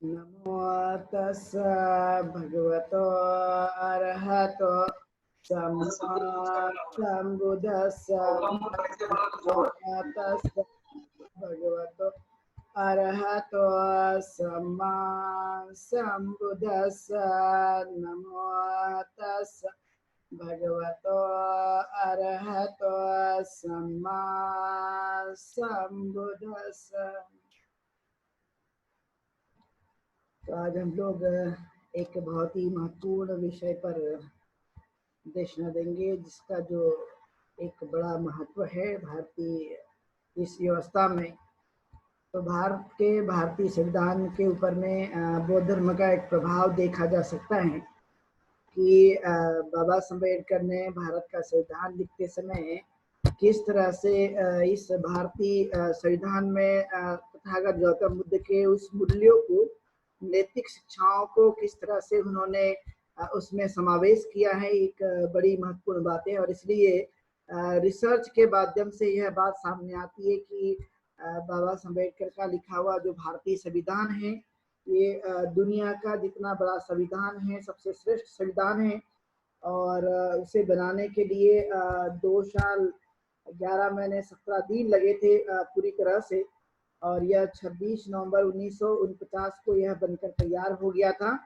नमो तस्स भगवतो अरहतो सम्मा सम्बुद्धस्स। नमो तस्स भगवतो अरहतो सम्मा सम्बुद्धस्स। नमो तस्स भगवतो अरहतो सम्मा सम्बुद्धस्स। तो आज हम लोग एक बहुत ही महत्वपूर्ण विषय पर दृष्टि देंगे, जिसका जो एक बड़ा महत्व है भारतीय इस व्यवस्था में। तो भारतीय संविधान के ऊपर में बौद्ध धर्म का एक प्रभाव देखा जा सकता है कि बाबा साहब अम्बेडकर ने भारत का संविधान लिखते समय किस तरह से इस भारतीय संविधान में तथागत गौतम बुद्ध के उस मूल्यों को, नैतिक शिक्षाओं को किस तरह से उन्होंने उसमें समावेश किया है, एक बड़ी महत्वपूर्ण बात है। और इसलिए रिसर्च के माध्यम से यह बात सामने आती है कि बाबा साहब अम्बेडकर का लिखा हुआ जो भारतीय संविधान है, ये दुनिया का जितना बड़ा संविधान है, सबसे श्रेष्ठ संविधान है। और उसे बनाने के लिए 2 साल 11 महीने 17 दिन लगे थे पूरी तरह से। और यह 26 नवंबर 1949 को यह बनकर तैयार हो गया था।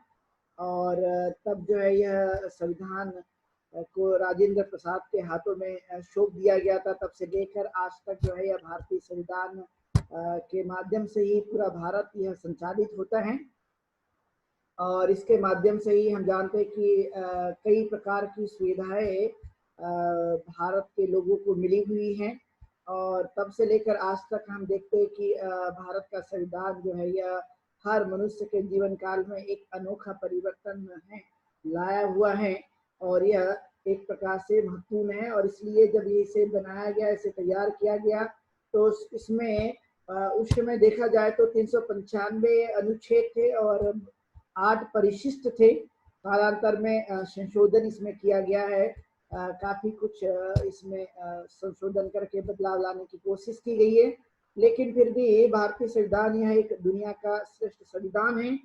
और तब जो है यह संविधान को राजेंद्र प्रसाद के हाथों में सौंप दिया गया था। तब से लेकर आज तक जो है यह भारतीय संविधान के माध्यम से ही पूरा भारत यह संचालित होता है। और इसके माध्यम से ही हम जानते हैं कि कई प्रकार की सुविधाएं भारत के लोगों को मिली हुई हैं। और तब से लेकर आज तक हम देखते हैं कि भारत का संविधान जो है यह हर मनुष्य के जीवन काल में एक अनोखा परिवर्तन है लाया हुआ है। और यह एक प्रकार से महत्वपूर्ण है। और इसलिए जब इसे बनाया गया, इसे तैयार किया गया, तो इसमें उस समय देखा जाए तो 395 अनुच्छेद थे और 8 परिशिष्ट थे। कालांतर में संशोधन इसमें किया गया है। काफी कुछ इसमें संशोधन करके बदलाव लाने की कोशिश की गई है। लेकिन फिर भी भारतीय संविधान यह एक दुनिया का श्रेष्ठ संविधान है।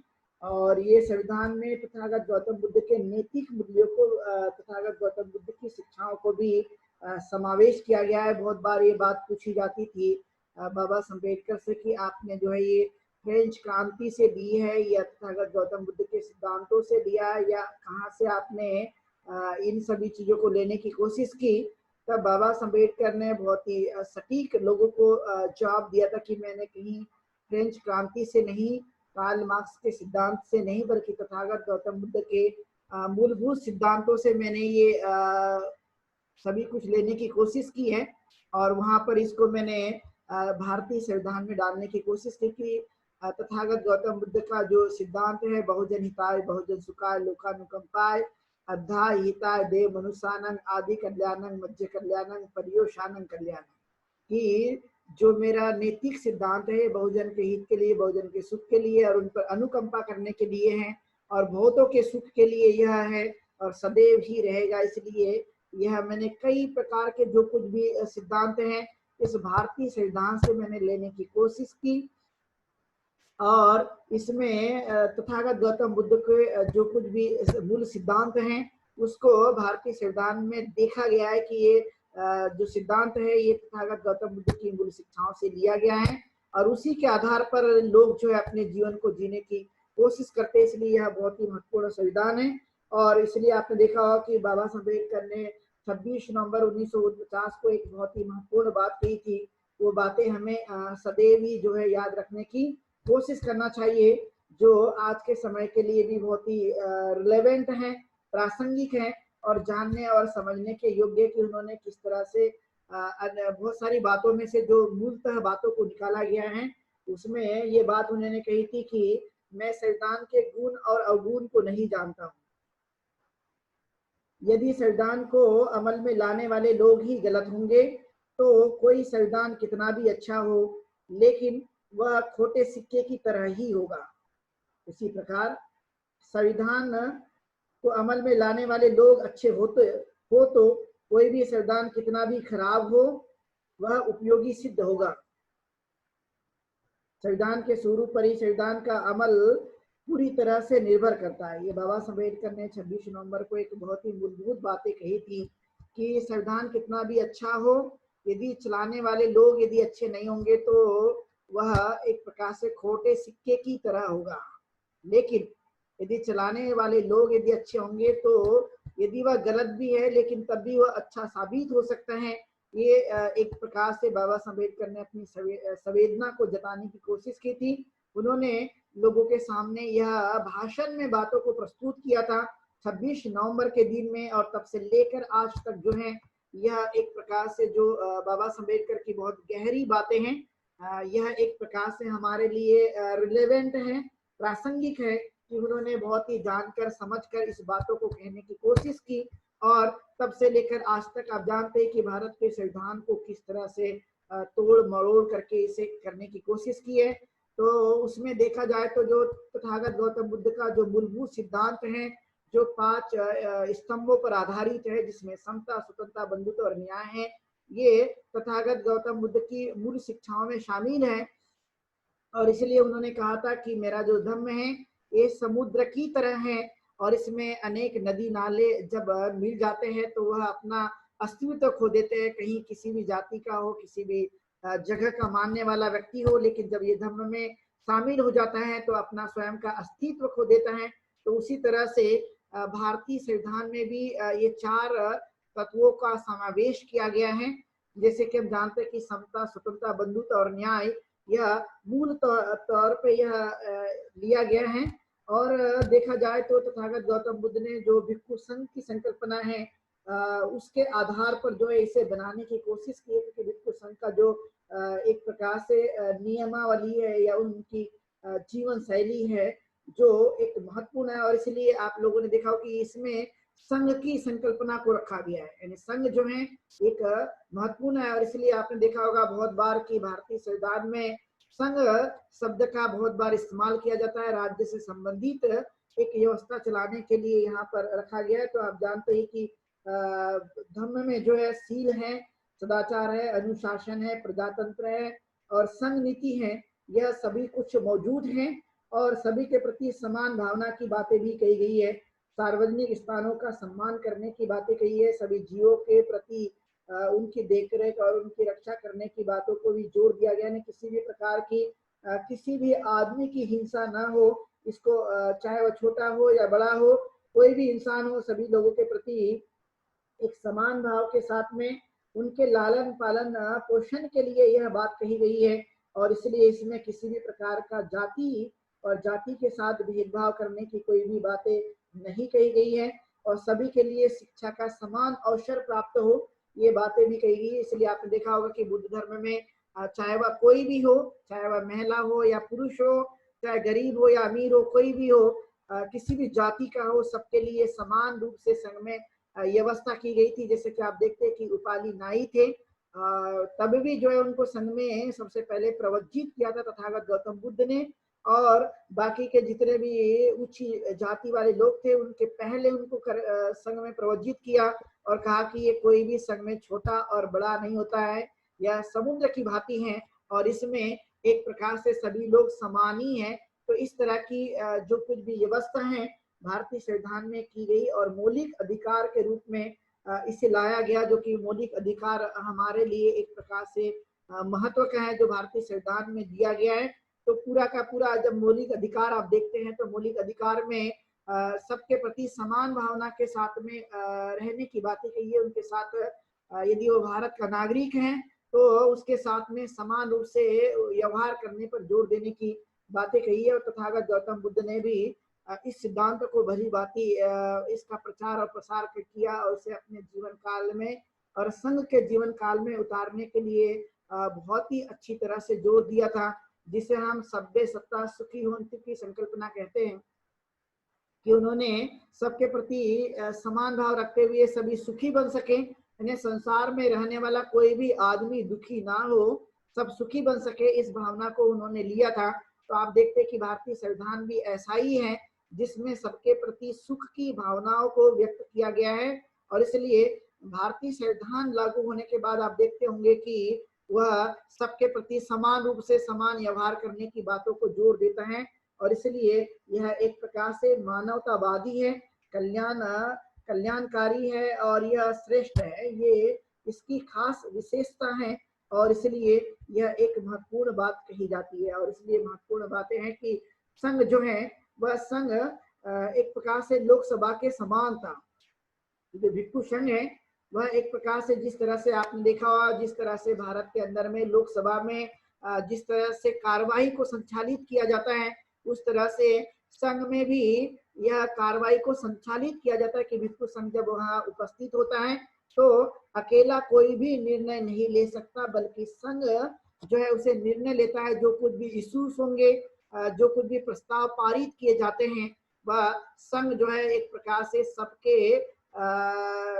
और ये संविधान में तथागत गौतम बुद्ध के नैतिक मूल्यों को, तथागत गौतम बुद्ध की शिक्षाओं को भी समावेश किया गया है। बहुत बार ये बात पूछी जाती थी बाबा साहब अम्बेडकर से कि आपने जो है ये फ्रेंच क्रांति से ली है या तथागत गौतम बुद्ध के सिद्धांतों से लिया है, या कहाँ से आपने इन सभी चीजों को लेने की कोशिश की। तब बाबा साहब अम्बेडकर ने बहुत ही सटीक लोगों को जवाब दिया था कि मैंने कहीं फ्रेंच क्रांति से नहीं, कार्ल मार्क्स के सिद्धांत से नहीं, बल्कि तथागत गौतम बुद्ध के मूलभूत सिद्धांतों से मैंने ये सभी कुछ लेने की कोशिश की है। और वहां पर इसको मैंने भारतीय संविधान में डालने की कोशिश की कि तथागत गौतम बुद्ध का जो सिद्धांत है, बहुजन हिताय बहुजन सुखाय लोकानुकंपाय अद्धाय हिताय देव मनुष्यानंग आदि कल्याणंग मध्य कल्याणंग पर्योशानंग कल्याणंग, कि जो मेरा नैतिक सिद्धांत है बहुजन के हित के लिए, बहुजन के सुख के लिए और उन पर अनुकंपा करने के लिए है, और बहुतों के सुख के लिए यह है और सदैव ही रहेगा। इसलिए यह मैंने कई प्रकार के जो कुछ भी सिद्धांत हैं इस भारतीय संविधान से मैंने लेने की कोशिश की। और इसमें तथागत गौतम बुद्ध के जो कुछ भी मूल सिद्धांत हैं उसको भारतीय संविधान में देखा गया है कि ये जो सिद्धांत है ये तथागत गौतम बुद्ध की मूल शिक्षाओं से लिया गया है। और उसी के आधार पर लोग जो है अपने जीवन को जीने की कोशिश करते हैं। इसलिए यह बहुत ही महत्वपूर्ण संविधान है। और इसलिए आपने देखा होगा कि बाबा साहब अम्बेडकर ने 26 नवंबर 1949 को एक बहुत ही महत्वपूर्ण बात कही थी। वो बातें हमें सदैव ही जो है याद रखने की कोशिश करना चाहिए, जो आज के समय के लिए भी बहुत ही रिलेवेंट हैं, प्रासंगिक हैं और जानने और समझने के योग्य कि उन्होंने किस तरह से बहुत सारी बातों में से जो मूलतः बातों को निकाला गया है, उसमें ये बात उन्होंने कही थी कि मैं संविधान के गुण और अवगुण को नहीं जानता हूँ। यदि संविधान को अमल में लाने वाले लोग ही गलत होंगे तो कोई संविधान कितना भी अच्छा हो लेकिन वह खोटे सिक्के की तरह ही होगा। इसी प्रकार संविधान को अमल में लाने वाले लोग अच्छे हो तो कोई भी संविधान कितना भी खराब हो वह उपयोगी सिद्ध होगा। संविधान के स्वरूप पर ही संविधान का अमल पूरी तरह से निर्भर करता है। ये बाबा साहब अम्बेडकर ने 26 नवंबर को एक बहुत ही मूलभूत बातें कही थी कि संविधान कितना भी अच्छा हो, यदि चलाने वाले लोग यदि अच्छे नहीं होंगे तो वह एक प्रकार से खोटे सिक्के की तरह होगा। लेकिन यदि चलाने वाले लोग यदि अच्छे होंगे तो यदि वह गलत भी है लेकिन तब भी वह अच्छा साबित हो सकता है। ये एक प्रकार से बाबा साहब अम्बेडकर ने अपनी संवेदना को जताने की कोशिश की थी। उन्होंने लोगों के सामने यह भाषण में बातों को प्रस्तुत किया था 26 नवंबर के दिन में, और तब से लेकर आज तक जो है यह एक प्रकार से जो बाबा साहब अम्बेडकर की बहुत गहरी बातें हैं, यह एक प्रकार से हमारे लिए रिलेवेंट है, प्रासंगिक है कि उन्होंने बहुत ही जानकर समझकर इस बातों को कहने की कोशिश की। और तब से लेकर आज तक आप जानते हैं कि भारत के संविधान को किस तरह से तोड़ मरोड़ करके इसे करने की कोशिश की है। तो उसमें देखा जाए तो जो तथागत गौतम बुद्ध का जो मूलभूत सिद्धांत है, जो 5 स्तंभों पर आधारित है, जिसमें समता, स्वतंत्रता, बंधुत्व और न्याय है, ये तथागत गौतम बुद्ध की मूल शिक्षाओं में शामिल है। और इसलिए उन्होंने कहा था कि मेरा जो धर्म है ये समुद्र की तरह है, और इसमें अनेक नदी नाले जब मिल जाते हैं तो वह अपना अस्तित्व खो देते हैं, कहीं किसी भी जाति का हो, किसी भी जगह का मानने वाला व्यक्ति हो, लेकिन जब ये धर्म में शामिल हो जाता है तो अपना स्वयं का अस्तित्व खो देता है। तो उसी तरह से भारतीय संविधान में भी ये 4 तत्वों का समावेश किया गया है। जैसे कि हम जानते हैं कि समता, स्वतंत्रता, बंधुत्व और न्याय, यह मूल तौर पे यह लिया गया है। और देखा जाए तो तथागत गौतम बुद्ध ने जो भिक्षु संघ की संकल्पना है उसके आधार पर जो है इसे बनाने की कोशिश की है, क्योंकि भिक्षु संघ का जो एक प्रकार से नियमावली है या उनकी जीवन शैली है जो एक महत्वपूर्ण है। और इसलिए आप लोगों ने देखा हो कि इसमें संघ की संकल्पना को रखा गया है, यानी संघ जो है एक महत्वपूर्ण है। और इसलिए आपने देखा होगा बहुत बार कि भारतीय संविधान में संघ शब्द का बहुत बार इस्तेमाल किया जाता है, राज्य से संबंधित एक व्यवस्था चलाने के लिए यहाँ पर रखा गया है। तो आप जानते हैं कि धर्म में जो है सील है, सदाचार है, अनुशासन है, प्रजातंत्र है और संघ नीति है, यह सभी कुछ मौजूद है। और सभी के प्रति समान भावना की बातें भी कही गई है, सार्वजनिक स्थानों का सम्मान करने की बातें कही है, सभी जीवों के प्रति उनकी देखरेख और उनकी रक्षा करने की बातों को भी जोर दिया गया है। किसी भी प्रकार की किसी भी आदमी की हिंसा ना हो, इसको चाहे वह छोटा हो या बड़ा हो, कोई भी इंसान हो, सभी लोगों के प्रति एक समान भाव के साथ में उनके लालन पालन पोषण के लिए यह बात कही गई है। और इसलिए इसमें किसी भी प्रकार का जाति और जाति के साथ भेदभाव करने की कोई भी बातें नहीं कही गई है, और सभी के लिए शिक्षा का समान अवसर प्राप्त हो, ये बातें भी कही गई है। इसलिए आपने देखा होगा कि बुद्ध धर्म में चाहे वह कोई भी हो, चाहे वह महिला हो या पुरुष हो, चाहे गरीब हो या अमीर हो, कोई भी हो, किसी भी जाति का हो, सबके लिए समान रूप से संघ में व्यवस्था की गई थी। जैसे कि आप देखते हैं कि उपाली नाई थे, तब भी जो है उनको संघ में सबसे पहले प्रवज्जित किया था तथागत गौतम बुद्ध ने, और बाकी के जितने भी उच्च जाति वाले लोग थे उनके पहले उनको संघ में प्रवज्जित किया और कहा कि ये कोई भी संघ में छोटा और बड़ा नहीं होता है, यह समुद्र की भांति है और इसमें एक प्रकार से सभी लोग समान ही हैं। तो इस तरह की जो कुछ भी व्यवस्था है भारतीय संविधान में की गई और मौलिक अधिकार के रूप में इसे लाया गया, जो कि मौलिक अधिकार हमारे लिए एक प्रकार से महत्व का है जो भारतीय संविधान में दिया गया है। तो पूरा का पूरा जब मौलिक अधिकार आप देखते हैं तो मौलिक अधिकार में सबके प्रति समान भावना के साथ में रहने की बातें कही है। उनके साथ यदि वो भारत का नागरिक है तो उसके साथ में समान रूप से व्यवहार करने पर जोर देने की बातें कही है। और तथागत गौतम बुद्ध ने भी इस सिद्धांत को भली भांति इसका प्रचार और प्रसार किया और उसे अपने जीवन काल में और संघ के जीवन काल में उतारने के लिए बहुत ही अच्छी तरह से जोर दिया था, जिसे हम सभ्य सत्ता सुखी होने की संकल्पना कहते हैं। कि उन्होंने सबके प्रति समान भाव रखते हुए सभी सुखी बन सके, यानी संसार में रहने वाला कोई भी आदमी दुखी ना हो, सब सुखी बन सके, इस भावना को उन्होंने लिया था। तो आप देखते हैं कि भारतीय संविधान भी ऐसा ही है जिसमें सबके प्रति सुख की भावनाओं को व्यक्त किया गया है। और इसलिए भारतीय संविधान लागू होने के बाद आप देखते होंगे कि वह सबके प्रति समान रूप से समान व्यवहार करने की बातों को जोर देता है। और इसलिए यह एक प्रकार से मानवतावादी है, कल्याणकारी है और यह श्रेष्ठ है। ये इसकी खास विशेषता है और इसलिए यह एक महत्वपूर्ण बात कही जाती है। और इसलिए महत्वपूर्ण बातें हैं कि संघ जो है वह संघ एक प्रकार से लोकसभा के समान था। जो भिक्षु संघ है वह एक प्रकार से, जिस तरह से आपने देखा होगा, जिस तरह से भारत के अंदर में लोकसभा में जिस तरह से कार्यवाही को संचालित किया जाता है, उस तरह से संघ में भी यह कार्रवाई को संचालित किया जाता है कि भिक्षु संघ जब वहां उपस्थित होता है तो अकेला कोई भी निर्णय नहीं ले सकता, बल्कि संघ जो है उसे निर्णय लेता है। जो कुछ भी इश्यूज होंगे, जो कुछ भी प्रस्ताव पारित किए जाते हैं, वह संघ जो है एक प्रकार से सबके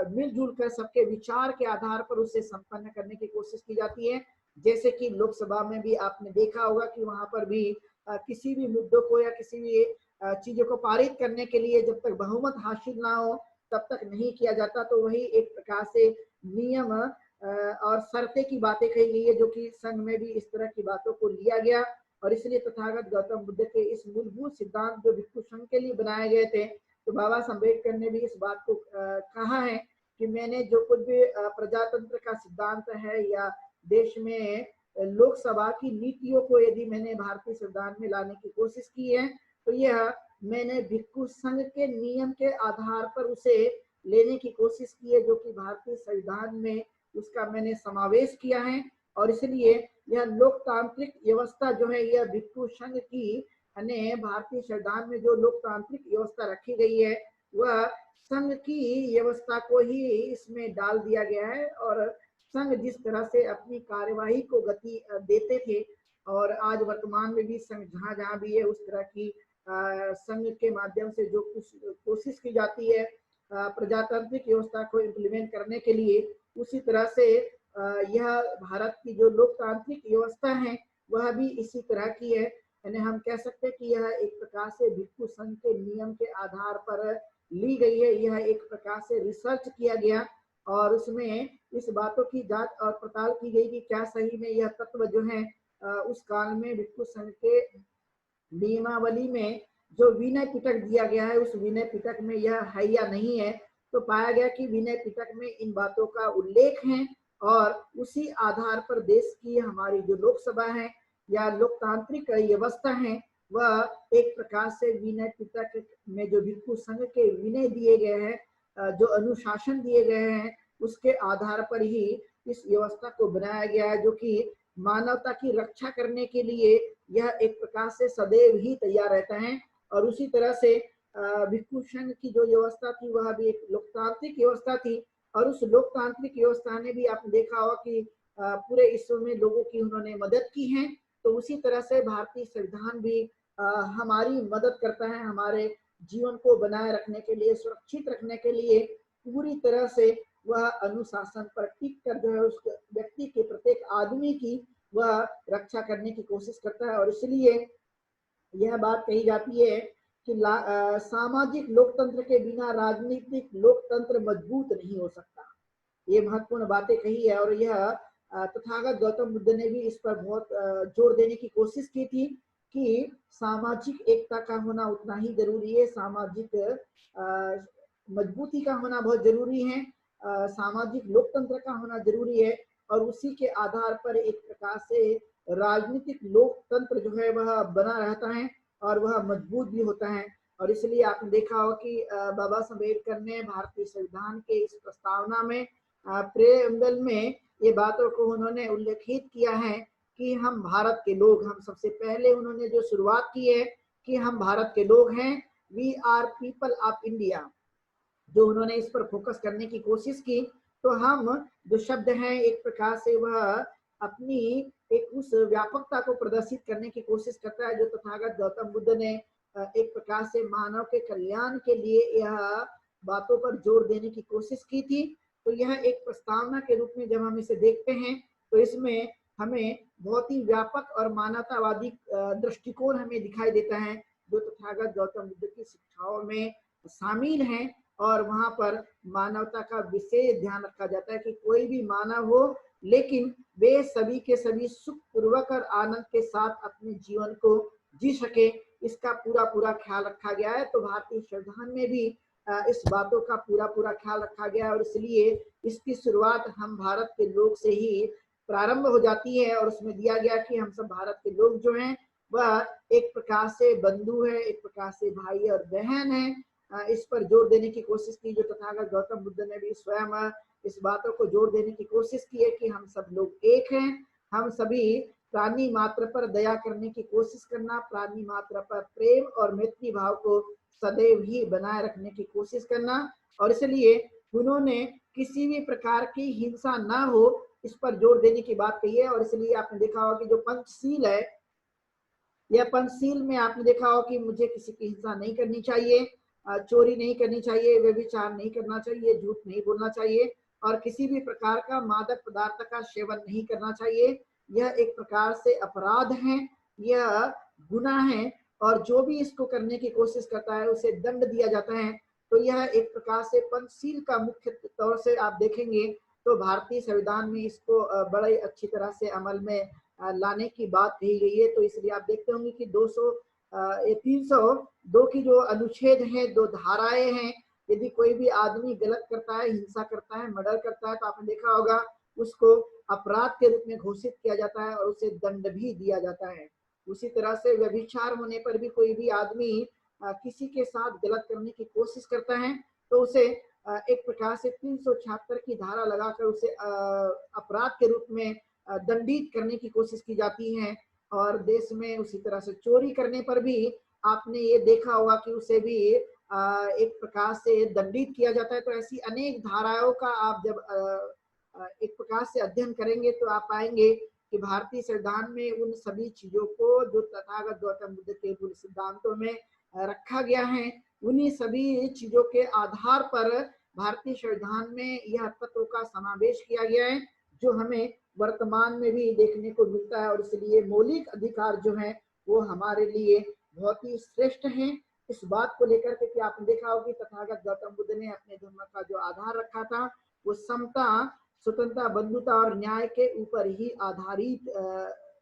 मिलजुल कर सबके विचार के आधार पर उसे संपन्न करने की कोशिश की जाती है। जैसे कि लोकसभा में भी आपने देखा होगा कि वहां पर भी किसी भी मुद्दों को या किसी भी चीजों को पारित करने के लिए जब तक बहुमत हासिल ना हो तब तक नहीं किया जाता। तो वही एक प्रकार से नियम और शर्तें की बातें कही गई है, जो कि संघ में भी इस तरह की बातों को लिया गया। और इसलिए तथागत गौतम बुद्ध के इस मूलभूत सिद्धांत जो भिक्षु संघ के लिए बनाए गए थे, तो बाबा साहब अम्बेडकर ने भी इस बात को कहा है कि मैंने जो कुछ भी प्रजातंत्र का सिद्धांत है या देश में लोकसभा की नीतियों को यदि मैंने भारतीय संविधान में लाने की कोशिश की है, तो यह मैंने भिक्षु संघ के नियम के आधार पर उसे लेने की कोशिश की है, जो कि भारतीय संविधान में उसका मैंने समावेश किया है। और इसलिए यह लोकतांत्रिक व्यवस्था जो है, यह भिक्षु संघ की भारतीय संविधान में जो लोकतांत्रिक व्यवस्था रखी गई है, वह संघ की व्यवस्था को ही इसमें डाल दिया गया है। और संघ जिस तरह से अपनी कार्यवाही को गति देते थे, और आज वर्तमान में भी संघ जहां जहां भी है उस तरह की संघ के माध्यम से जो कुछ कोशिश की जाती है प्रजातांत्रिक व्यवस्था को इम्प्लीमेंट करने के लिए, उसी तरह से यह भारत की जो लोकतांत्रिक व्यवस्था है वह भी इसी तरह की है। यानी हम कह सकते हैं कि यह एक प्रकार से भिक्षु संघ के नियम के आधार पर ली गई है। यह एक प्रकार से रिसर्च किया गया और उसमें इस बातों की जांच और पड़ताल की गई कि क्या सही में यह तत्व जो है उस काल में भिक्षु संघ के नियमावली में जो विनय पिटक दिया गया है, उस विनय पिटक में यह है या नहीं है। तो पाया गया कि विनय पिटक में इन बातों का उल्लेख है और उसी आधार पर देश की हमारी जो लोकसभा है या लोकतांत्रिक व्यवस्था है, वह एक प्रकार से विनय पिटक में जो भिक्षु संघ के विनय दिए गए हैं, जो अनुशासन दिए गए हैं, उसके आधार पर ही इस व्यवस्था को बनाया गया है, जो कि मानवता की रक्षा करने के लिए यह एक प्रकार से सदैव ही तैयार रहता है। और उसी तरह से भिक्षु संघ की जो व्यवस्था थी वह भी एक लोकतांत्रिक व्यवस्था थी। और उस लोकतांत्रिक व्यवस्था ने भी आपने देखा होगा कि पूरे विश्व में लोगों की उन्होंने मदद की है। तो उसी तरह से भारतीय संविधान भी हमारी मदद करता है, हमारे जीवन को बनाए रखने के लिए, सुरक्षित रखने के लिए पूरी तरह से वह अनुशासन पर टिक कर जो है उस व्यक्ति के, प्रत्येक आदमी की वह रक्षा करने की कोशिश करता है। और इसलिए यह बात कही जाती है कि सामाजिक लोकतंत्र के बिना राजनीतिक लोकतंत्र मजबूत नहीं हो सकता। ये महत्वपूर्ण बातें कही है और यह तथागत गौतम बुद्ध ने भी इस पर बहुत जोर देने की कोशिश की थी कि सामाजिक एकता का होना उतना ही जरूरी है, सामाजिक मजबूती का होना बहुत जरूरी है, सामाजिक लोकतंत्र का होना जरूरी है। और उसी के आधार पर एक प्रकार से राजनीतिक लोकतंत्र जो है वह बना रहता है और वह मजबूत भी होता है। और इसलिए आपने देखा हो कि बाबा साहब अम्बेडकर ने भारतीय संविधान के इस प्रस्तावना में प्रेम्बल में ये बातों को उन्होंने उल्लेखित किया है कि हम भारत के लोग, हम सबसे पहले उन्होंने जो शुरुआत की है कि हम भारत के लोग हैं, we are people of India, जो उन्होंने इस पर फोकस करने की कोशिश की। तो हम जो शब्द हैं एक प्रकार से वह अपनी एक उस व्यापकता को प्रदर्शित करने की कोशिश करता है जो तथागत गौतम बुद्ध ने एक प्रकार से मानव के कल्याण के लिए यह बातों पर जोर देने की कोशिश की थी। तो यह एक प्रस्तावना के रूप में जब हम इसे देखते हैं तो इसमें हमें बहुत ही व्यापक और मानवतावादी दृष्टिकोण हमें दिखाई देता है, जो तथागत गौतम बुद्ध की शिक्षाओं में शामिल है। और वहां पर मानवता का विशेष ध्यान रखा जाता है कि कोई भी मानव हो, लेकिन वे सभी के सभी सुख पूर्वक और आनंद के साथ अपने जीवन को जी सके। इसका पूरा पूरा ख्याल रखा गया है। तो भारतीय संविधान में भी इस बातों का पूरा पूरा ख्याल रखा गया है और इसलिए इसकी शुरुआत हम भारत के लोग से ही प्रारंभ हो जाती है और उसमें दिया गया कि हम सब भारत के लोग जो हैं वह एक प्रकार से बंधु है, एक प्रकार से भाई और बहन है। इस पर जोर देने की कोशिश की जो तथागत गौतम बुद्ध ने भी स्वयं इस बातों को जोर देने की कोशिश की है कि हम सब लोग एक हैं। हम सभी प्राणी मात्र पर दया करने की कोशिश करना, प्राणी मात्र पर प्रेम और मैत्री भाव को सदैव ही बनाए रखने की कोशिश करना और इसलिए उन्होंने किसी भी प्रकार की हिंसा ना हो इस पर जोर देने की बात कही है। और इसलिए आपने देखा होगा कि जो पंचशील है, यह पंचशील में आपने देखा हो कि मुझे किसी की हिंसा नहीं करनी चाहिए, चोरी नहीं करनी चाहिए, व्यभिचार नहीं करना चाहिए, झूठ नहीं बोलना चाहिए और किसी भी प्रकार का मादक पदार्थ का सेवन नहीं करना चाहिए। यह एक प्रकार से अपराध है, यह गुनाह है और जो भी इसको करने की कोशिश करता है उसे दंड दिया जाता है। तो यह एक प्रकार से पंचशील का मुख्य तौर से आप देखेंगे तो भारतीय संविधान में इसको बड़े अच्छी तरह से अमल में लाने की बात कही गई है। तो इसलिए आप देखते होंगे कि 302 की जो अनुच्छेद है, 2 धाराएं हैं, यदि कोई भी आदमी गलत करता है, हिंसा करता है, मर्डर करता है तो आपने देखा होगा उसको अपराध के रूप में घोषित किया जाता है और उसे दंड भी दिया जाता है। उसी तरह से व्यभिचार होने पर भी कोई भी आदमी किसी के साथ गलत करने की कोशिश करता है तो उसे एक प्रकार से 376 की धारा लगाकर उसे अपराध के रूप में दंडित करने की कोशिश की जाती है। और देश में उसी तरह से चोरी करने पर भी आपने ये देखा होगा कि उसे भी एक प्रकार से दंडित किया जाता है। तो ऐसी अनेक धाराओं का आप जब एक प्रकार से अध्ययन करेंगे तो आप पाएंगे कि भारतीय संविधान में उन सभी चीजों को जो तथागत गौतम बुद्ध के मूल सिद्धांतों में रखा गया है, उन्हीं सभी चीजों के आधार पर भारतीय संविधान में यह तत्व का समावेश किया गया है जो हमें वर्तमान में भी देखने को मिलता है। और इसलिए मौलिक अधिकार जो है वो हमारे लिए बहुत ही श्रेष्ठ हैं। इस बात को लेकर के कि आपने देखा होगा कि तथागत गौतम बुद्ध ने अपने धर्म का जो आधार रखा था वो समता, स्वतंत्रता, बंधुता और न्याय के ऊपर ही आधारित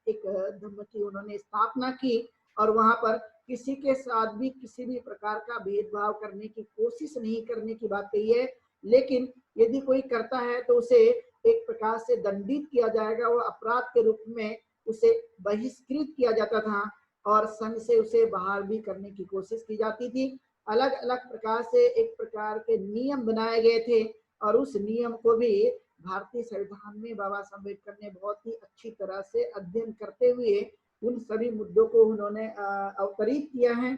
एक धर्म की उन्होंने स्थापना की और वहां पर किसी के साथ भी किसी भी प्रकार का भेदभाव करने की कोशिश नहीं करने की बात कही है। लेकिन यदि कोई करता है तो उसे एक प्रकार से दंडित किया जाएगा, वो अपराध के रूप में उसे बहिष्कृत किया जाता था और संघ से उसे बाहर भी करने की कोशिश की जाती थी। अलग अलग प्रकार से एक प्रकार के नियम बनाए गए थे और उस नियम को भी भारतीय संविधान में बाबा साहब अम्बेडकर ने बहुत ही अच्छी तरह से अध्ययन करते हुए उन सभी मुद्दों को उन्होंने अवतरित किया है।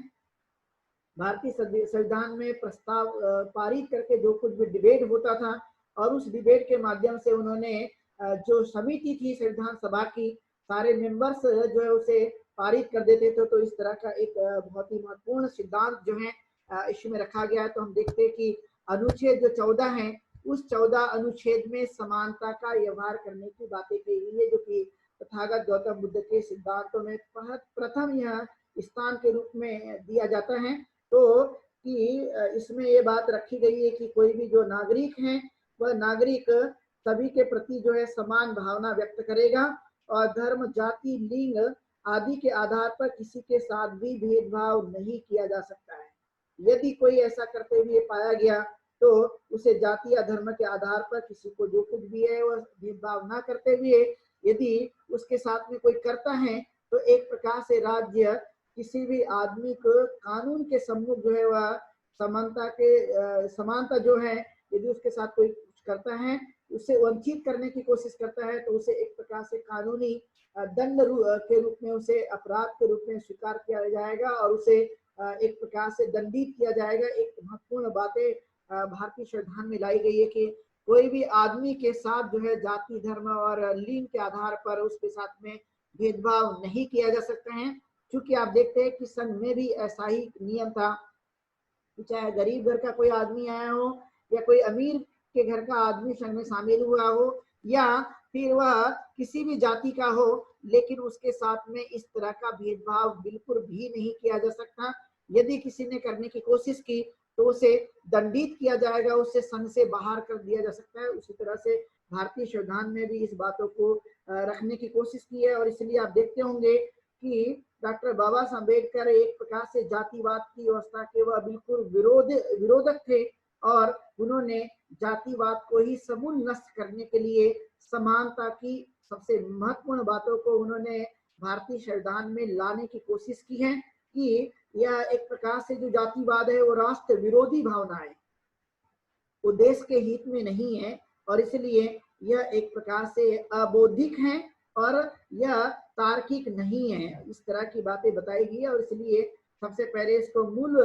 भारतीय संविधान में प्रस्ताव पारित करके जो कुछ भी डिबेट होता था और उस डिबेट के माध्यम से उन्होंने जो समिति थी संविधान सभा की, सारे मेंबर्स जो है उसे पारित कर देते थे। तो इस तरह का एक बहुत ही महत्वपूर्ण सिद्धांत जो है इसमें रखा गया है। तो हम देखते हैं कि अनुच्छेद जो 14 है उस 14 अनुच्छेद में समानता का व्यवहार करने की बातें कही गई है जो कि तथागत गौतम बुद्ध के सिद्धांतों में प्रथम यह स्थान के रूप में दिया जाता है। तो कि इसमें ये बात रखी गई है कि कोई भी जो नागरिक है वह नागरिक सभी के प्रति जो है समान भावना व्यक्त करेगा और धर्म, जाति, लिंग आदि के आधार पर किसी के साथ भी भेदभाव नहीं किया जा सकता है। यदि कोई ऐसा करते हुए पाया गया तो उसे जाति या धर्म के आधार पर किसी को जो कुछ भी है वह भेदभाव ना करते हुए यदि उसके साथ में कोई करता है तो एक प्रकार से राज्य किसी भी आदमी को कानून के सम्मुख जो है वह समानता जो है यदि उसके साथ कोई कुछ करता है उसे वंचित करने की कोशिश करता है तो उसे एक प्रकार से कानूनी दंड के रूप में उसे अपराध के रूप में स्वीकार किया जाएगा और उसे एक प्रकार से दंडित किया जाएगा। एक महत्वपूर्ण बातें भारतीय संविधान में लाई गई है कि कोई भी आदमी के साथ जो है जाति, धर्म और लिंग के आधार पर उसके साथ में भेदभाव नहीं किया जा सकता है। क्योंकि आप देखते हैं कि संघ में भी ऐसा ही नियम था, चाहे गरीब घर का कोई आदमी आया हो या कोई अमीर के घर का आदमी संघ में शामिल हुआ हो या फिर वह किसी भी जाति का हो, लेकिन उसके साथ में इस तरह का भेदभाव बिल्कुल भी नहीं किया जा सकता। यदि किसी ने करने की कोशिश की तो उसे दंडित किया जाएगा, उसे संघ से बाहर कर दिया जा सकता है। उसी तरह से भारतीय संविधान में भी इस बातों को रखने की कोशिश की है और इसलिए आप देखते होंगे कि डॉक्टर बाबा साहब अम्बेडकर एक प्रकार से जातिवाद की व्यवस्था के वह बिल्कुल विरोधक थे और उन्होंने जातिवाद को ही समूल नष्ट करने के लिए समानता की सबसे महत्वपूर्ण बातों को उन्होंने भारतीय संविधान में लाने की कोशिश की है कि यह एक प्रकार से जो जातिवाद है वो राष्ट्र विरोधी भावना है, वो देश के हित में नहीं है और इसलिए यह एक प्रकार से अबौद्धिक है और यह तार्किक नहीं है। इस तरह की बातें बताई गई और इसलिए सबसे पहले इसको मूल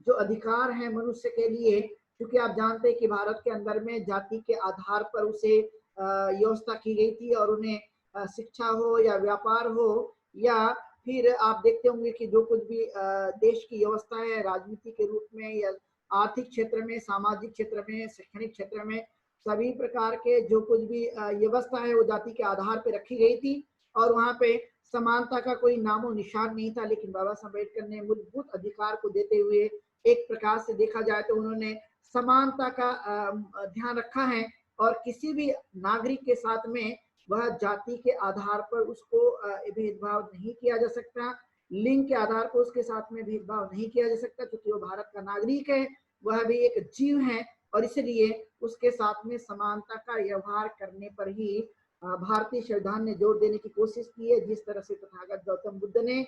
जो अधिकार है मनुष्य के लिए, क्योंकि आप जानते हैं कि भारत के अंदर में जाति के आधार पर उसे व्यवस्था की गई थी और उन्हें शिक्षा हो या व्यापार हो या फिर आप देखते होंगे कि जो कुछ भी देश की व्यवस्था है राजनीति के रूप में या आर्थिक क्षेत्र में, सामाजिक क्षेत्र में, शैक्षणिक क्षेत्र में, सभी प्रकार के जो कुछ भी व्यवस्था है वो जाति के आधार पर रखी गई थी और वहां पे समानता का कोई नामो निशान नहीं था। लेकिन बाबा साहब अम्बेडकर ने मूलभूत अधिकार को देते हुए एक प्रकार से देखा जाए तो उन्होंने समानता का ध्यान रखा है और किसी भी नागरिक के साथ में वह जाति के आधार पर उसको भेदभाव नहीं किया जा सकता, लिंग के आधार पर उसके साथ में भेदभाव नहीं किया जा सकता, क्योंकि वो भारत का नागरिक है, वह भी एक जीव है और इसलिए उसके साथ में समानता का व्यवहार करने पर ही भारतीय संविधान ने जोर देने की कोशिश की है। जिस तरह से तथागत गौतम बुद्ध ने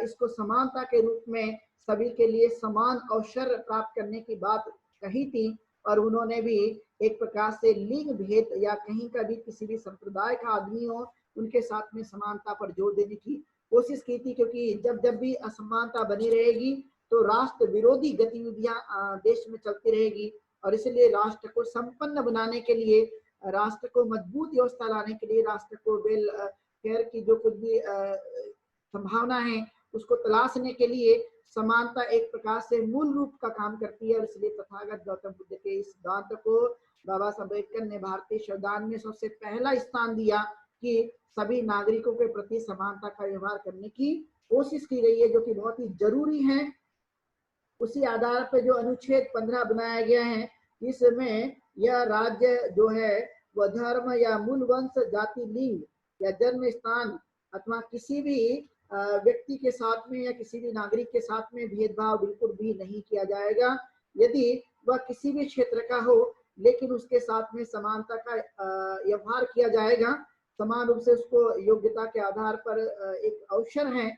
इसको समानता के रूप में सभी के लिए समान अवसर प्राप्त करने की बात कही थी और उन्होंने भी एक प्रकार से लिंग भेद या कहीं का भी किसी भी संप्रदाय का आदमी हो उनके साथ में समानता पर जोर देने की कोशिश की थी, क्योंकि जब जब भी असमानता बनी रहेगी तो राष्ट्र विरोधी गतिविधियां देश में चलती रहेगी और इसलिए राष्ट्र को संपन्न बनाने के लिए, राष्ट्र को मजबूत व्यवस्था लाने के लिए, राष्ट्र को वेल फेयर की जो कुछ भी संभावना है उसको तलाशने के लिए समानता एक प्रकार से मूल रूप का काम करती है और इसलिए तथागत गौतम बुद्ध के इस सिद्धांत को बाबा साहब अम्बेडकर ने भारतीय संविधान में सबसे पहला स्थान दिया कि सभी नागरिकों के प्रति समानता का व्यवहार करने की कोशिश की गई है, जो कि बहुत ही जरूरी है। उसी आधार पर जो अनुच्छेद 15 बनाया गया है इसमें यह राज्य जो है वह धर्म या मूल वंश, जाति, लिंग या जन्म स्थान अथवा किसी भी व्यक्ति के साथ में या किसी भी नागरिक के साथ में भेदभाव बिल्कुल भी नहीं किया जाएगा। यदि वह किसी भी क्षेत्र का हो लेकिन उसके साथ में समानता का व्यवहार किया जाएगा, समान रूप से उसको योग्यता के आधार पर एक अवसर है।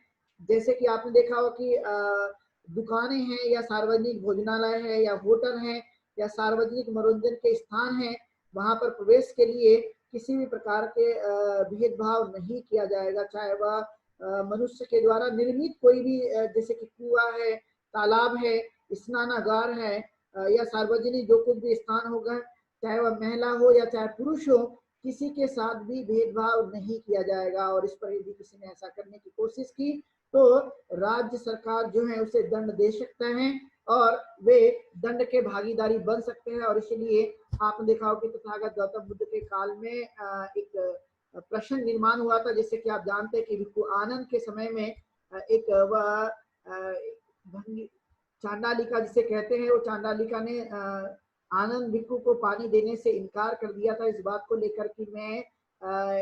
जैसे कि आपने देखा हो कि दुकानें हैं या सार्वजनिक भोजनालय है या होटल है या सार्वजनिक मनोरंजन के स्थान है, वहां पर प्रवेश के लिए किसी भी प्रकार के भेदभाव नहीं किया जाएगा, चाहे वह मनुष्य के द्वारा निर्मित कोई भी जैसे कि कुआं है, तालाब है, स्नानागार है या सार्वजनिक जो कुछ भी स्थान होगा, चाहे वह महिला हो या चाहे पुरुष हो, किसी के साथ भी भेदभाव नहीं किया जाएगा। और इस पर यदि किसी ने ऐसा करने की कोशिश की तो राज्य सरकार जो है उसे दंड दे सकता है और वे दंड के भागीदारी बन सकते हैं। और इसलिए आपने देखा हो कि तथागत गौतम बुद्ध के काल में एक प्रश्न निर्माण हुआ था, जैसे कि आप जानते हैं कि भिक्खु आनंद के समय में एक वह चांडालिका जिसे कहते हैं, वो चांडालिका ने आनंद भिक्खु को पानी देने से इनकार कर दिया था, इस बात को लेकर कि मैं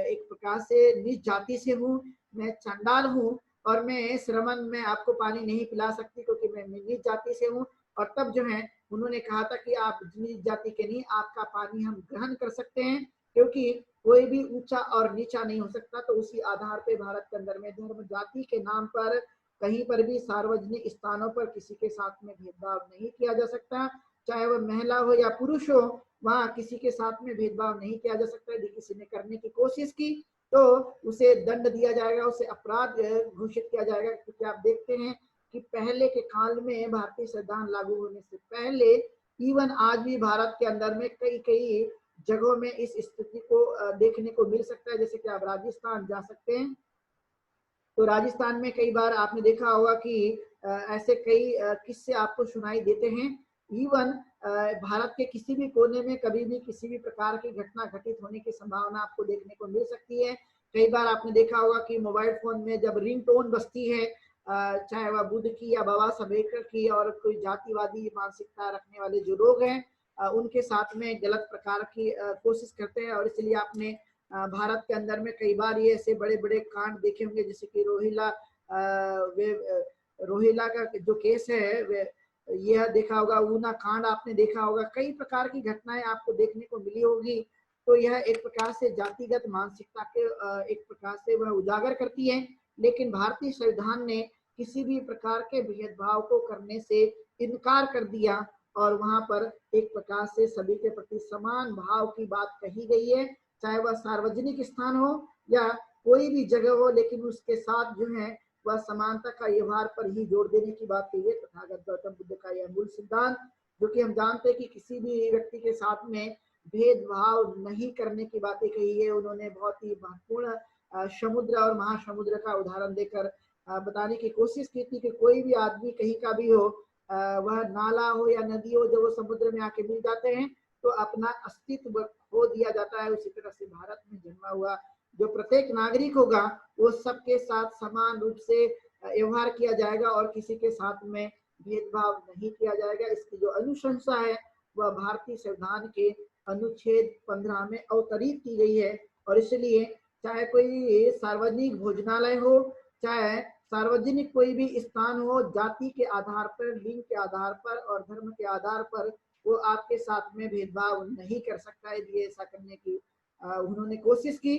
एक प्रकार से नीच जाति से हूँ, मैं चंडाल हूँ और मैं श्रमण में आपको पानी नहीं पिला सकती क्योंकि मैं नीच जाति से हूँ। और तब जो है उन्होंने कहा था कि आप नीच जाति के नहीं, आपका पानी हम ग्रहण कर सकते हैं क्योंकि कोई भी ऊंचा और नीचा नहीं हो सकता। तो उसी आधार पे भारत के अंदर में धर्म जाति के नाम पर कहीं पर भी सार्वजनिक स्थानों पर किसी के साथ में भेदभाव नहीं किया जा सकता, चाहे वह महिला हो या पुरुष हो, वहां किसी के साथ में भेदभाव नहीं किया जा सकता। यदि किसी ने करने की कोशिश की तो उसे दंड दिया जाएगा, उसे अपराध घोषित किया जाएगा। क्योंकि आप देखते हैं कि पहले के काल में भारतीय संविधान लागू होने से पहले इवन आज भी भारत के अंदर में कई कई जगहों में इस स्थिति को देखने को मिल सकता है। जैसे कि आप राजस्थान जा सकते हैं तो राजस्थान में कई बार आपने देखा होगा कि ऐसे कई किस्से आपको सुनाई देते हैं। इवन भारत के किसी भी कोने में कभी भी किसी भी प्रकार की घटना घटित होने की संभावना आपको देखने को मिल सकती है। कई बार आपने देखा होगा कि मोबाइल फोन में जब रिंगटोन बजती है, चाहे वह बुद्ध की या बाबा साहब अम्बेडकर की और कोई जातिवादी मानसिकता रखने वाले जो लोग हैं उनके साथ में गलत प्रकार की कोशिश करते हैं। और इसलिए आपने भारत के अंदर में कई बार ये ऐसे बड़े बड़े कांड देखे होंगे, जैसे कि रोहिला का जो केस है वे यह देखा होगा, ऊना कांड आपने देखा होगा, कई प्रकार की घटनाएं आपको देखने को मिली होगी। तो यह एक प्रकार से जातिगत मानसिकता के एक प्रकार से वह उजागर करती है। लेकिन भारतीय संविधान ने किसी भी प्रकार के भेदभाव को करने से इनकार कर दिया और वहां पर एक प्रकार से सभी के प्रति समान भाव की बात कही गई है, चाहे वह सार्वजनिक स्थान हो या कोई भी जगह हो, लेकिन उसके साथ जो है वह समानता का व्यवहार पर ही जोर देने की बात कही है। तथागत गौतम बुद्ध का यह मूल सिद्धांत, जो कि हम जानते हैं कि किसी भी व्यक्ति के साथ में भेदभाव नहीं करने की बातें कही है। उन्होंने बहुत ही महत्वपूर्ण समुद्र और महासमुद्र का उदाहरण देकर बताने की कोशिश की थी कि कोई भी आदमी कहीं का भी हो, वह नाला हो या नदी हो, जब वो समुद्र में आके मिल जाते हैं तो अपना अस्तित्व खो दिया जाता है। उसी तरह से भारत में जन्मा हुआ जो प्रत्येक नागरिक होगा वो सबके साथ समान रूप से व्यवहार किया जाएगा और किसी के साथ में भेदभाव नहीं किया जाएगा। इसकी जो अनुशंसा है वह भारतीय संविधान के अनुच्छेद 15 में अवतरित की गई है। और इसलिए चाहे कोई सार्वजनिक भोजनालय हो, चाहे सार्वजनिक कोई भी स्थान हो, जाति के आधार पर, लिंग के आधार पर और धर्म के आधार पर वो आपके साथ में भेदभाव नहीं कर सकता है। यदि ऐसा करने की उन्होंने कोशिश की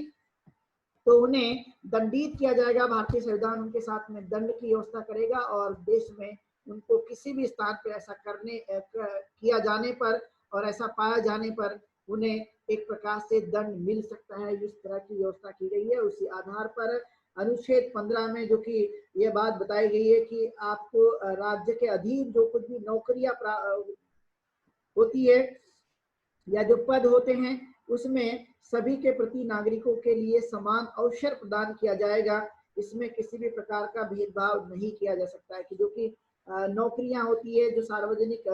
तो उन्हें दंडित किया जाएगा। भारतीय संविधान उनके साथ में दंड की व्यवस्था करेगा और देश में उनको किसी भी स्थान पर ऐसा किया जाने पर और ऐसा पाया जाने पर उन्हें एक प्रकार से दंड मिल सकता है। इस तरह की व्यवस्था की गई है। उसी आधार पर अनुच्छेद 15 में जो कि यह बात बताई गई है कि आपको राज्य के अधीन जो कुछ भी नौकरियां होती है या जो पद होते हैं उसमें सभी के प्रति नागरिकों के लिए समान अवसर प्रदान किया जाएगा। इसमें किसी भी प्रकार का भेदभाव नहीं किया जा सकता है कि जो कि नौकरियां होती है, जो सार्वजनिक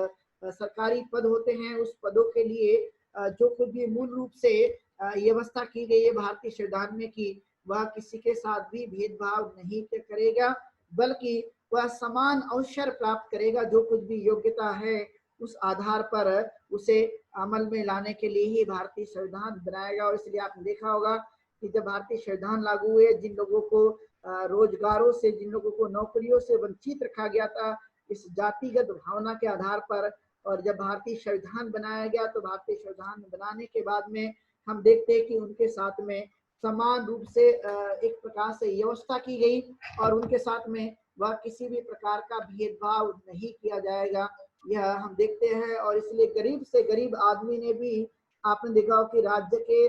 सरकारी पद होते हैं, उस पदों के लिए जो कुछ भी मूल रूप से व्यवस्था की गई है भारतीय संविधान में कि वह किसी के साथ भी भेदभाव नहीं करेगा, बल्कि वह समान अवसर प्राप्त करेगा। जो कुछ भी योग्यता है उस आधार पर उसे अमल में लाने के लिए ही भारतीय संविधान बनाएगा। और इसलिए आपने देखा होगा कि जब भारतीय संविधान लागू हुए, जिन लोगों को रोजगारों से, जिन लोगों को नौकरियों से वंचित रखा गया था इस जातिगत भावना के आधार पर, और जब भारतीय संविधान बनाया गया तो भारतीय संविधान बनाने के बाद में हम देखते हैं कि उनके साथ में समान रूप से एक प्रकार से व्यवस्था की गई और उनके साथ में वह किसी भी प्रकार का भेदभाव नहीं किया जाएगा, यह हम देखते हैं। और इसलिए गरीब से गरीब आदमी ने भी आपने देखा हो कि राज्य के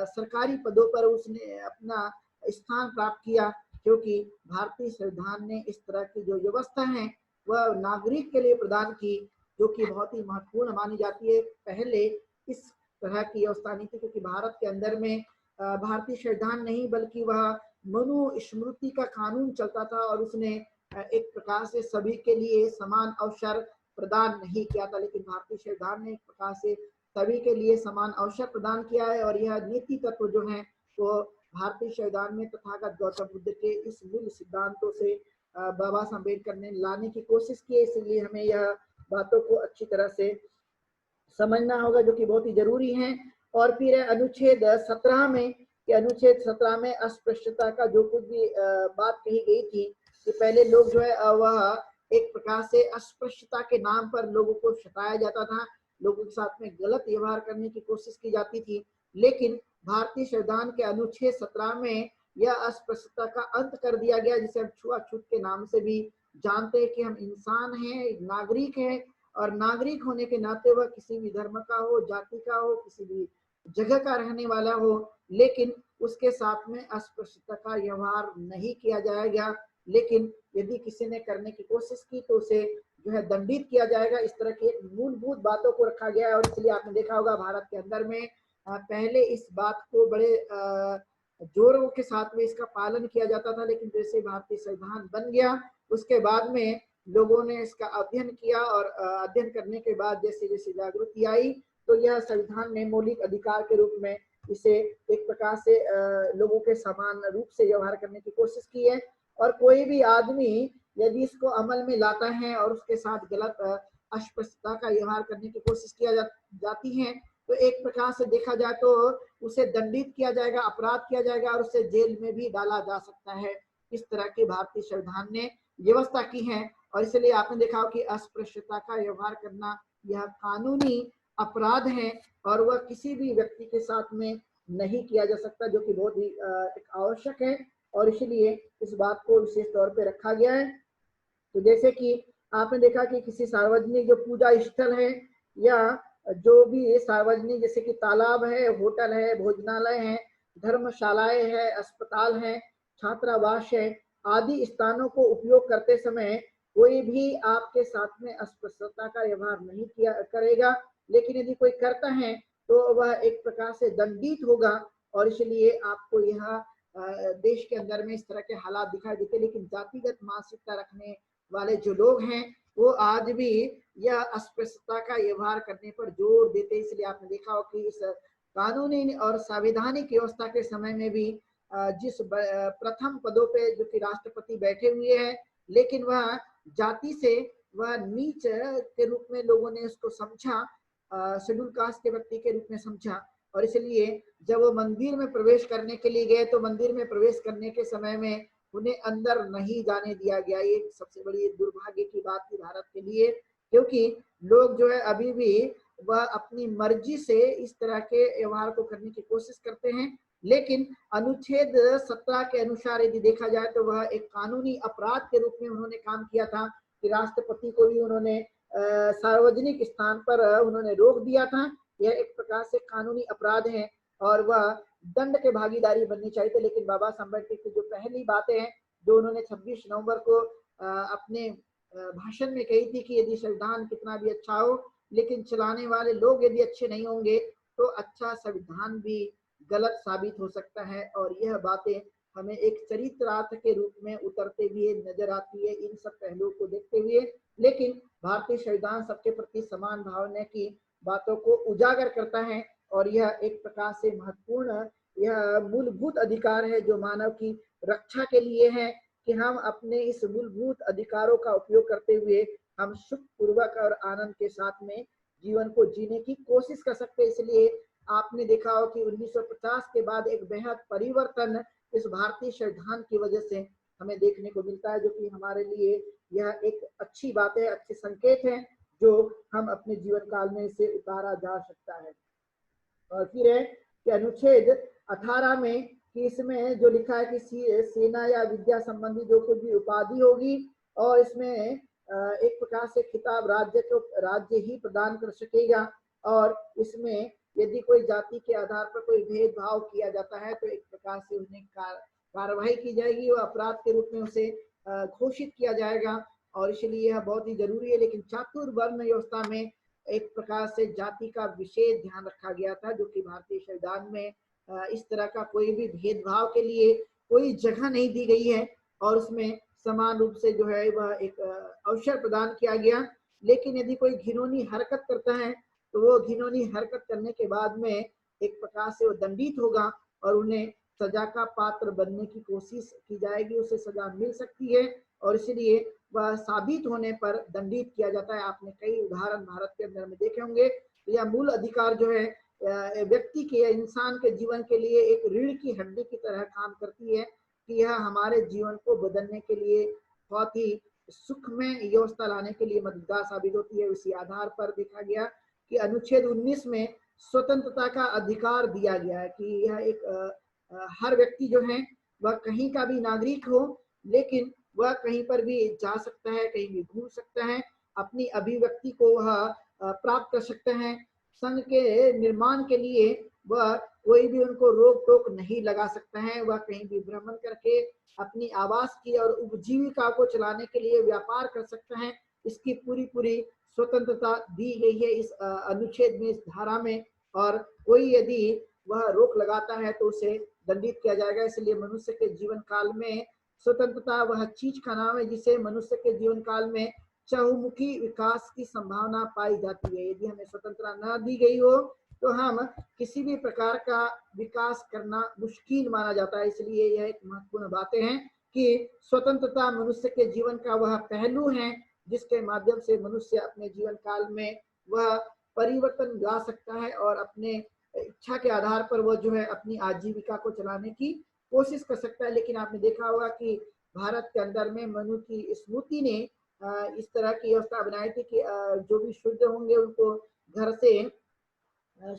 सरकारी पदों पर उसने अपना स्थान प्राप्त किया, क्योंकि भारतीय संविधान ने इस तरह की जो व्यवस्था है वह नागरिक के लिए प्रदान की, जो कि बहुत ही महत्वपूर्ण मानी जाती है। पहले इस तरह की व्यवस्था नहीं थी, क्योंकि भारत के अंदर में भारतीय संविधान नहीं बल्कि वह मनुस्मृति का कानून चलता था और उसने एक प्रकार से सभी के लिए समान अवसर प्रदान नहीं किया था। लेकिन भारतीय संविधान ने एक प्रकार से सभी के लिए समान अवसर प्रदान किया है और यह नीति तत्व जो है वो भारतीय संविधान में तथागत गौतम बुद्ध के इस मूल सिद्धांतों से बाबा साहब अम्बेडकर ने लाने की कोशिश की है। इसलिए हमें यह बातों को अच्छी तरह से समझना होगा, जो कि बहुत ही जरूरी है। और फिर अनुच्छेद 17 में कि अनुच्छेद 17 में अस्पृश्यता का जो कुछ भी बात कही गई थी कि पहले लोग जो है वह एक प्रकार से अस्पृश्यता के नाम पर लोगों को सताया जाता था, लोगों के साथ में गलत व्यवहार करने की कोशिश की जाती थी। लेकिन भारतीय संविधान के अनुच्छेद 17 में यह अस्पृश्यता का अंत कर दिया गया, जिसे हम छुआछूत के नाम से भी जानते हैं कि हम इंसान हैं, नागरिक हैं और नागरिक होने के नाते वह किसी भी धर्म का हो, जाति का हो, किसी भी जगह का रहने वाला हो, लेकिन उसके साथ में अस्पृश्यता का व्यवहार नहीं किया जाएगा। लेकिन यदि किसी ने करने की कोशिश की तो उसे जो है दंडित किया जाएगा। इस तरह की मूलभूत बातों को रखा गया है। और इसलिए आपने देखा होगा भारत के अंदर में पहले इस बात को बड़े जोरों के साथ में इसका पालन किया जाता था, लेकिन जैसे भारतीय संविधान बन गया उसके बाद में लोगों ने इसका अध्ययन किया और अध्ययन करने के बाद जैसे जैसे जागृति आई तो यह संविधान ने मौलिक अधिकार के रूप में इसे एक प्रकार से लोगों के समान रूप से व्यवहार करने की कोशिश की है। और कोई भी आदमी यदि इसको अमल में लाता है और उसके साथ गलत अस्पृश्यता का व्यवहार करने की कोशिश किया जाती है तो एक प्रकार से देखा जाए तो उसे दंडित किया जाएगा, अपराध किया जाएगा और उसे जेल में भी डाला जा सकता है। इस तरह की भारतीय संविधान ने व्यवस्था की है। और इसलिए आपने देखा हो कि अस्पृश्यता का व्यवहार करना यह कानूनी अपराध है और वह किसी भी व्यक्ति के साथ में नहीं किया जा सकता, जो कि बहुत ही एक आवश्यक है और इसलिए इस बात को विशेष तौर पे रखा गया है। तो जैसे कि आपने देखा कि किसी सार्वजनिक जो पूजा स्थल है या जो भी सार्वजनिक जैसे कि तालाब है, होटल है, भोजनालय है, धर्मशालाएं है, अस्पताल है, छात्रावास है आदि स्थानों को उपयोग करते समय कोई भी आपके साथ में अस्पृश्यता का व्यवहार नहीं किया करेगा, लेकिन यदि कोई करता है तो वह एक प्रकार से दंडित होगा। और इसलिए आपको यह देश के अंदर में इस तरह के हालात दिखाई देते, लेकिन जातिगत मानसिकता रखने वाले जो लोग हैं वो आज भी यह अस्पृश्यता का व्यवहार करने पर जोर देते। इसलिए आपने देखा हो कि इस कानूनी और संवैधानिक व्यवस्था के समय में भी जिस प्रथम पदों पे जो कि राष्ट्रपति बैठे हुए हैं, लेकिन वह जाति से वह नीच के रूप में लोगों ने उसको समझा, शेड्यूल कास्ट के व्यक्ति के रूप में समझा। और इसलिए जब वो मंदिर में प्रवेश करने के लिए गए तो मंदिर में प्रवेश करने के समय में उन्हें अंदर नहीं जाने दिया गया। ये सबसे बड़ी दुर्भाग्य की बात थी भारत के लिए, क्योंकि लोग जो है अभी भी वह अपनी मर्जी से इस तरह के व्यवहार को करने की कोशिश करते हैं। लेकिन अनुच्छेद 17 के अनुसार यदि देखा जाए तो वह एक कानूनी अपराध के रूप में उन्होंने काम किया था कि राष्ट्रपति को भी उन्होंने सार्वजनिक स्थान पर उन्होंने रोक दिया था। यह एक प्रकार से कानूनी अपराध है और वह दंड के भागीदारी बननी चाहिए थी। लेकिन बाबा साहब अम्बेडकर की जो पहली बातें हैं जो उन्होंने 26 नवंबर को अपने भाषण में कही थी कि यदि संविधान कितना भी अच्छा हो लेकिन चलाने वाले लोग यदि अच्छे नहीं होंगे तो अच्छा संविधान भी गलत साबित हो सकता है। और यह बातें हमें एक चरित्रार्थ के रूप में उतरते हुए नजर आती है इन सब पहलुओं को देखते हुए। लेकिन भारतीय संविधान सबके प्रति समान भावना की बातों को उजागर करता है और यह एक प्रकार से महत्वपूर्ण यह मूलभूत अधिकार है जो मानव की रक्षा के लिए है कि हम अपने इस मूलभूत अधिकारों का उपयोग करते हुए हम सुखपूर्वक और आनंद के साथ में जीवन को जीने की कोशिश कर सकते हैं। इसलिए आपने देखा हो कि 1950 के बाद एक बेहद परिवर्तन इस भारतीय संविधान की वजह से हमें देखने को मिलता है, जो कि हमारे लिए यह एक अच्छी बात है, अच्छे संकेत है जो हम अपने जीवन काल में इसे उतारा जा सकता है। और फिर है कि अनुच्छेद 18 में कि इसमें जो लिखा है कि सेना या विद्या संबंधी जो कुछ भी उपाधि होगी और इसमें एक प्रकार से खिताब राज्य ही प्रदान कर सकेगा। और इसमें यदि कोई जाति के आधार पर कोई भेदभाव किया जाता है तो एक प्रकार से उन्हें कार्रवाई की जाएगी, वो अपराध के रूप में उसे घोषित किया जाएगा। और इसलिए यह बहुत ही जरूरी है। लेकिन चातुर्वर्ण व्यवस्था में एक प्रकार से जाति का विशेष ध्यान रखा गया था, जो कि भारतीय संविधान में इस तरह का कोई भी भेदभाव के लिए कोई जगह नहीं दी गई है और उसमें समान रूप से जो है वह एक अवसर प्रदान किया गया। लेकिन यदि कोई घिनौनी हरकत करता है तो वो घिनौनी हरकत करने के बाद में एक प्रकार से वो दंडित होगा और उन्हें सजा का पात्र बनने की कोशिश की जाएगी, उसे सजा मिल सकती है और इसलिए वह साबित होने पर दंडित किया जाता है। आपने कई उदाहरण भारत के अंदर में देखे होंगे। यह मूल अधिकार जो है व्यक्ति के इंसान के जीवन के लिए एक रीढ़ की हड्डी की तरह काम करती है कि यह हमारे जीवन को बदलने के लिए बहुत ही सुखमय व्यवस्था लाने के लिए मददगार साबित होती है। उसी आधार पर देखा गया कि अनुच्छेद 19 में स्वतंत्रता का अधिकार दिया गया है कि यह एक हर व्यक्ति जो है वह कहीं का भी नागरिक हो लेकिन वह कहीं पर भी जा सकता है, कहीं भी घूम सकता है, अपनी अभिव्यक्ति को वह प्राप्त कर सकते हैं। संघ के निर्माण के लिए वह कोई भी उनको रोक टोक नहीं लगा सकता है, वह कहीं भी भ्रमण करके अपनी आवास की और उपजीविका को चलाने के लिए व्यापार कर सकते हैं। इसकी पूरी स्वतंत्रता दी गई है इस अनुच्छेद में, इस धारा में। और कोई यदि वह रोक लगाता है तो उसे दंडित किया जाएगा। इसलिए मनुष्य के जीवन काल में स्वतंत्रता वह चीज का नाम है जिसे मनुष्य के जीवन काल में चहुमुखी विकास की संभावना पाई जाती है। यदि हमें स्वतंत्रता न दी गई हो तो हम किसी भी प्रकार का विकास करना मुश्किल माना जाता है। इसलिए यह एक महत्वपूर्ण बातें हैं कि स्वतंत्रता मनुष्य के जीवन का वह पहलू है जिसके माध्यम से मनुष्य अपने जीवन काल में वह परिवर्तन ला सकता है और अपने इच्छा के आधार पर वो जो है अपनी आजीविका को चलाने की कोशिश कर सकता है। लेकिन आपने देखा होगा कि भारत के अंदर में मनु की स्मृति ने इस तरह की व्यवस्था बनाई थी कि जो भी शुद्ध होंगे उनको घर से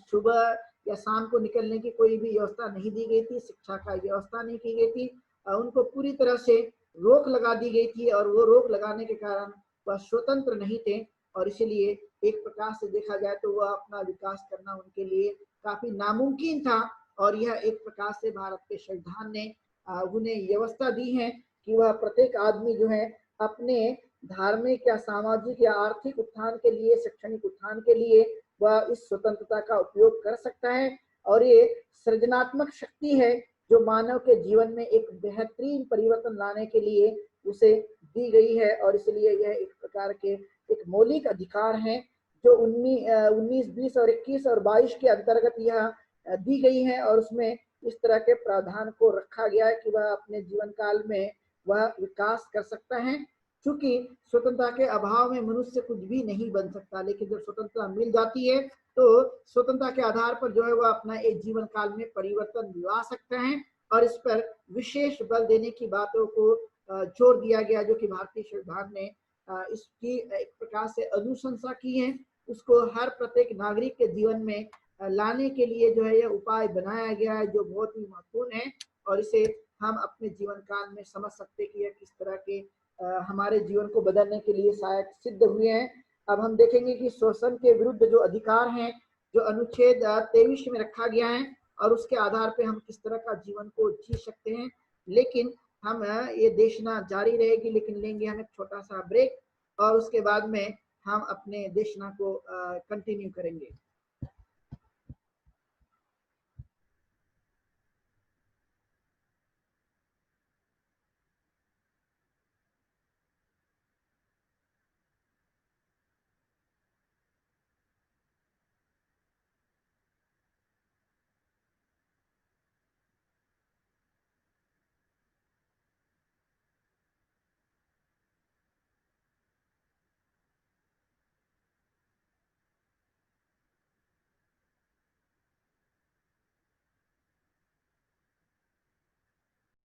सुबह या शाम को निकलने की कोई भी व्यवस्था नहीं दी गई थी, शिक्षा का व्यवस्था नहीं की गई थी। उनको पूरी तरह से रोक लगा दी गई थी और वो रोक लगाने के कारण वह स्वतंत्र नहीं थे और इसलिए एक प्रकार से देखा जाए तो वह अपना विकास करना उनके लिए काफी नामुमकिन था। और यह एक प्रकार से भारत के संविधान ने उन्हें व्यवस्था दी है कि वह प्रत्येक आदमी जो है अपने धार्मिक या सामाजिक या आर्थिक उत्थान के लिए, शैक्षणिक उत्थान के लिए वह इस स्वतंत्रता का उपयोग कर सकता है। और ये सृजनात्मक शक्ति है जो मानव के जीवन में एक बेहतरीन परिवर्तन लाने के लिए उसे दी गई है और इसलिए यह एक प्रकार के एक मौलिक अधिकार है जो 19, 20 और 21 और 22 के अंतर्गत यह दी गई है और उसमें इस तरह के प्रावधान को रखा गया है कि वह अपने जीवन काल में वह विकास कर सकता है। क्योंकि स्वतंत्रता के अभाव में मनुष्य कुछ भी नहीं बन सकता, लेकिन जब स्वतंत्रता मिल जाती है तो स्वतंत्रता के आधार पर जो है वह अपना एक जीवन काल में परिवर्तन ला सकता है और इस पर विशेष बल देने की बातों को जोर दिया गया जो कि भारतीय संविधान ने इसकी एक प्रकार से अनुशंसा की है। उसको हर प्रत्येक नागरिक के जीवन में लाने के लिए जो है यह उपाय बनाया गया है जो बहुत ही महत्वपूर्ण है और इसे हम अपने जीवन काल में समझ सकते हैं कि यह किस तरह के हमारे जीवन को बदलने के लिए सहायक सिद्ध हुए हैं। अब हम देखेंगे कि शोषण के विरुद्ध जो अधिकार हैं जो अनुच्छेद 23 में रखा गया है और उसके आधार पर हम किस तरह का जीवन को जी सकते हैं। लेकिन हम ये देखना जारी रहेगी, लेकिन लेंगे हम एक छोटा सा ब्रेक और उसके बाद में हम अपने देशना को कंटिन्यू करेंगे।